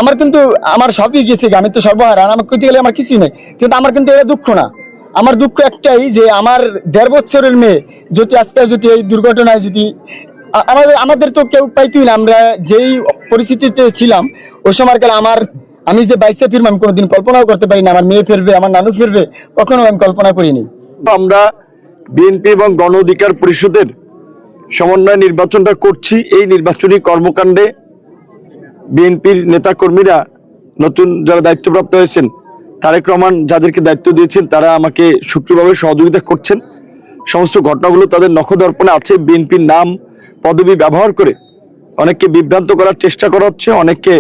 আমার কিন্তু আমার সবই গেছে, আমি তো সর্বহারা, আমার কইতে গেলে আমার কিছুই নেই, কিন্তু আমার কিন্তু এটা দুঃখ না। আমার দুঃখ একটাই যে আমার 1.5 বছরের মেয়ে যদি আজকে যদি এই দুর্ঘটনায় যদি আমাদের আমাদের তো কেউ পাইতই না। আমরা যেই পরিস্থিতিতে ছিলাম ওই সময়কালে আমি যে বাইসে ফিরবো আমি কোনোদিন কল্পনাও করতে পারি না। আমার মেয়ে ফিরবে, আমার নানু ফিরবে, কখনো আমি কল্পনা করিনি। আমরা বিএনপি এবং গণ অধিকার পরিষদের সমন্বয় নির্বাচনটা করছি। এই নির্বাচনী কর্মকাণ্ডে বিএনপির নেতাকর্মীরা নতুন যারা দায়িত্বপ্রাপ্ত হয়েছেন, তারেক রহমান যাদেরকে দায়িত্ব দিয়েছেন, তারা আমাকে সক্রিয়ভাবে সহযোগিতা করছেন। সমস্ত ঘটনাগুলো তাদের নখদর্পণে আছে। বিএনপির নাম পদবি ব্যবহার করে অনেককে বিভ্রান্ত করার চেষ্টা করা হচ্ছে, অনেককে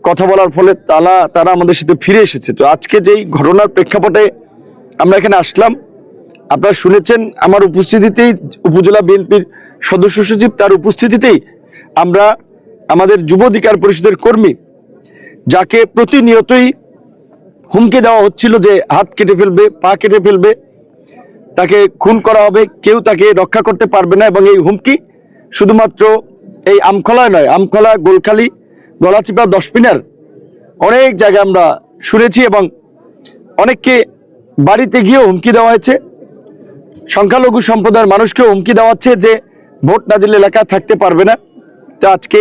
কথা বলার ফলে তারা আমাদের সাথে ফিরে এসেছে। তো আজকে যেই ঘটনার প্রেক্ষাপটে আমরা এখানে আসলাম, আপনারা শুনেছেন আমার উপস্থিতিতেই, উপজেলা বিএনপির সদস্য সচিব তার উপস্থিতিতেই আমরা আমাদের যুব অধিকার পরিষদের কর্মী, যাকে প্রতিনিয়তই হুমকি দেওয়া হচ্ছিল যে হাত কেটে ফেলবে, পা কেটে ফেলবে, তাকে খুন করা হবে, কেউ তাকে রক্ষা করতে পারবে না। এবং এই হুমকি শুধুমাত্র এই আমখলায় নয়, আমখলা, গোলখালি, গলাচিপা, দশপিনার অনেক জায়গায় আমরা শুনেছি এবং অনেককে বাড়িতে গিয়েও হুমকি দেওয়া হয়েছে। সংখ্যালঘু সম্প্রদায়ের মানুষকেও হুমকি দেওয়া হচ্ছে যে ভোট না দিলে এলাকা থাকতে পারবে না। তো আজকে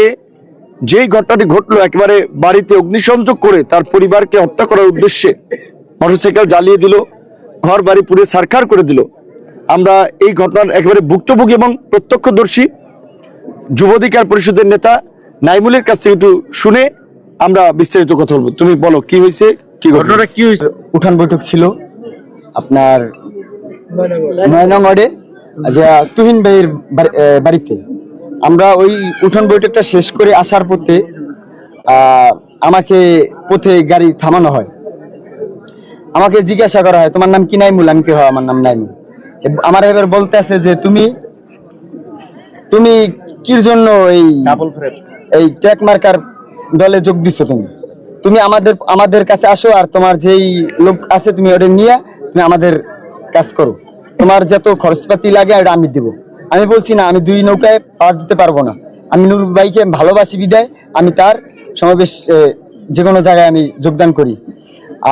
যেই ঘটনাটি ঘটলো, একেবারে বাড়িতে অগ্নিসংযোগ করে তার পরিবারকে হত্যা করার উদ্দেশ্যে মোটরসাইকেল জ্বালিয়ে দিল, ঘর বাড়ি পুড়ে ছারখার করে দিল। আমরা এই ঘটনার একেবারে ভুক্তভোগী এবং প্রত্যক্ষদর্শী যুব অধিকার পরিষদের নেতা নাইমুলের কাছ থেকে একটু শুনে আমরা বিস্তারিত কথা বলবো। তুমি বলো কি হয়েছে, কি ঘটনাটা কি হয়েছে? উঠান বৈঠক ছিল আপনার 9 নং ওয়ার্ডে, যে তুহিন ভাইয়ের বাড়িতে। আমরা ওই উঠান বৈঠকটা শেষ করে আসার পথে আমাকে পথে গাড়ি থামানো হয়। আমাকে জিজ্ঞাসা করা হয়, তোমার নাম কি? নাইমুল। আমি কি? হয়, আমার নাম নাইমুল। আমার এবার বলতে আছে যে তুমি কির জন্য এই ট্যাগ মার্কার দলে যোগ দিচ্ছ? তুমি আমাদের কাছে আসো, আর তোমার যেই লোক আছে তুমি ওটা নিয়ে তুমি আমাদের কাজ করো, তোমার যত খরচপাতি লাগে ওটা আমি দিব। আমি বলছি না, আমি 2 নৌকায় পাওয়া দিতে পারবো না। আমি নুর ভাইকে ভালোবাসি বিদায় আমি তার সমাবেশ যে কোনো জায়গায় আমি যোগদান করি।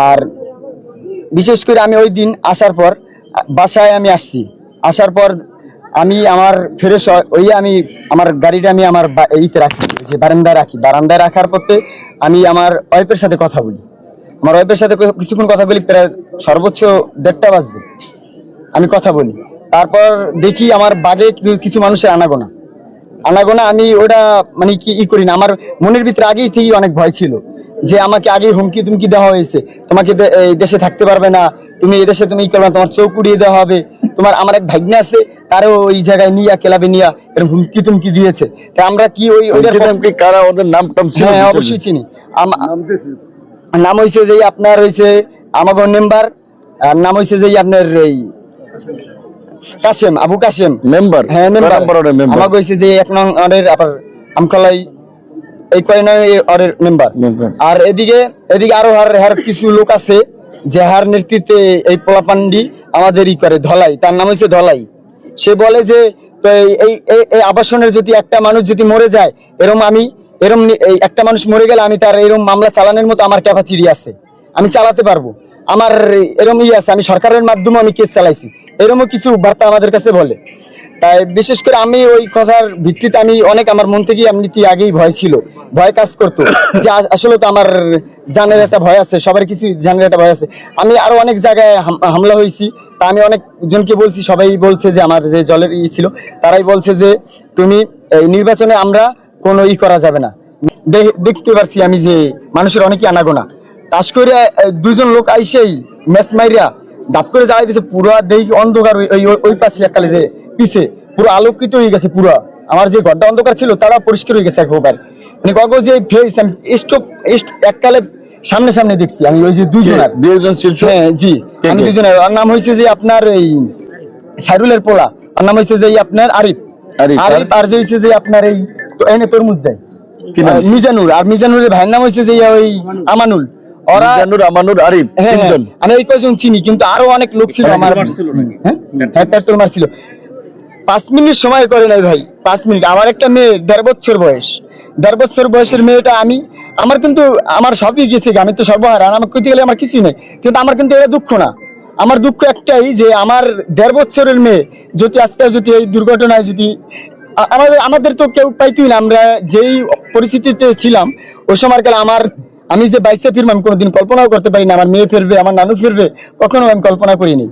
আর বিশেষ করে আমি ওই দিন আসার পর বাসায় আমি আসছি, আসার পর আমি আমার ফ্রেশ আমি আমার গাড়িটা আমি আমার এইতে রাখি, যে বারান্দায় রাখার পথে আমি আমার ওয়াইফের সাথে কথা বলি। আমার ওয়াইফের সাথে কিছুক্ষণ কথা বলি, প্রায় সর্বোচ্চ 1:30 বাজে আমি কথা বলি। তারপর দেখি আমার বাগে কিছু মানুষের আনাগোনা। আমি ওটা মানে কি করি না, আমার মনের ভিতরে আগেই থেকে অনেক ভয় ছিল যে আমাকে আগে হুমকি তুমকি দেওয়া হয়েছে, তোমাকে এই দেশে থাকতে পারবে না, তুমি এই দেশে তুমি করবে না, তোমার চোখ উড়িয়ে দেওয়া হবে, আমার এক ভাগ্নে আছে তারও ওই জায়গায় নিয়ে ক্লাবে নিয়ে এরকম হুমকি তুমকি দিয়েছে। তাই আমরা কি কারা, ওদের নাম টাম? হ্যাঁ, অবশ্যই চিনি। নাম হয়েছে যে আপনার হয়েছে আমাগো মেম্বার, নাম হয়েছে যে আপনার এই কাশেম, আবু কাশেম মেম্বার। হ্যাঁ, মেম্বার। আমাকে হয়েছে যে 1 নং ওয়ার্ডের আবার আমকলাই এই কয় নয় ওয়ার্ডের মেম্বার। আর এদিকে আরো হার কিছু লোক আছে যে হার নেতৃত্বে এই পোলাপান্ডি আমাদের করে ধলাই, তার নাম হয়েছে ধলাই। সে বলে যে তো এই আবাসনের যদি একটা মানুষ যদি মরে যায়, এরম একটা মানুষ মরে গেলে আমি তার এরম মামলা চালানোর মতো আমার ক্যাপাসিটি আছে, আমি চালাতে পারবো, আমার এরম আছে, আমি সরকারের মাধ্যমে আমি কেস চালাইছি, এরকমও কিছু বার্তা আমাদের কাছে বলে। তাই বিশেষ করে আমি ওই কথার ভিত্তিতে আমি অনেক আমার মন থেকে এমনিতে আগেই ভয় কাজ করতো যে আসলে তো আমার জানের একটা ভয় আছে, সবার কিছু জানের একটা ভয় আছে। আমি আরো অনেক জায়গায় হামলা হয়েছি, তা আমি অনেক জনকে বলছি, সবাই বলছে যে আমার যে জলের ছিল তারাই বলছে যে তুমি এই নির্বাচনে আমরা কোনো করা যাবে না। দেখতে পারছি আমি যে মানুষের অনেকই আনাগোনা। তাস করে 2 জন লোক আইসেই ম্যাচ মাইরা ডাব করে জ্বালাই দিয়েছে, পুরো দেখি অন্ধকার। ওই পাশে এককালে যে পিছে পুরো আলোকিত হয়ে গেছে, পুরো আমার যে ঘরটা অন্ধকার ছিল তারা পরিষ্কার হয়ে গেছে একবার। মানে কাগজ যে ফেস এককালে সামনে দেখছি আমি ওই যে 2 জনের। হ্যাঁ জি, আমি 2 জনের। আর নাম হয়েছে যে আপনার এই সাইরুলের পোলা, আর নাম হয়েছে যে আপনার আরিফ। আর যে হয়েছে যে আপনার এই এনে তরমুজ দেয় মিজানুর, আর মিজানুরের ভাইয়ের নাম হয়েছে যে ওই আমানুল। ওরা আমানুর, আরিফ, 3 জন। আমি এই কয়জন চিনি, কিন্তু আরো অনেক লোক ছিল আমার। হ্যাঁ, পেট্রোল মারছিল। 5 মিনিট সময় করে নাই ভাই, 5 মিনিট। আমার একটা মেয়ে 1.5 বছর বয়স, 1.5 বছর বয়সের মেয়েটা আমার কিন্তু আমার সবই গেছে, আমি তো সর্বহারা, আমার কইতে গেলে আমার কিছুই নেই, কিন্তু আমার কিন্তু এটা দুঃখ না। আমার দুঃখ একটাই যে আমার 1.5 বছরের মেয়ে যদি আজকে যদি এই দুর্ঘটনায় যদি আমাদের তো কেউ পাইতই না, আমরা যেই পরিস্থিতিতে ছিলাম ওই সময়কালে আমি যে বাইসে ফিরবো আমি কোনোদিন কল্পনাও করতে পারি না, আমার মেয়ে ফিরবে, আমার নানু ফিরবে, কখনো আমি কল্পনা করিনি।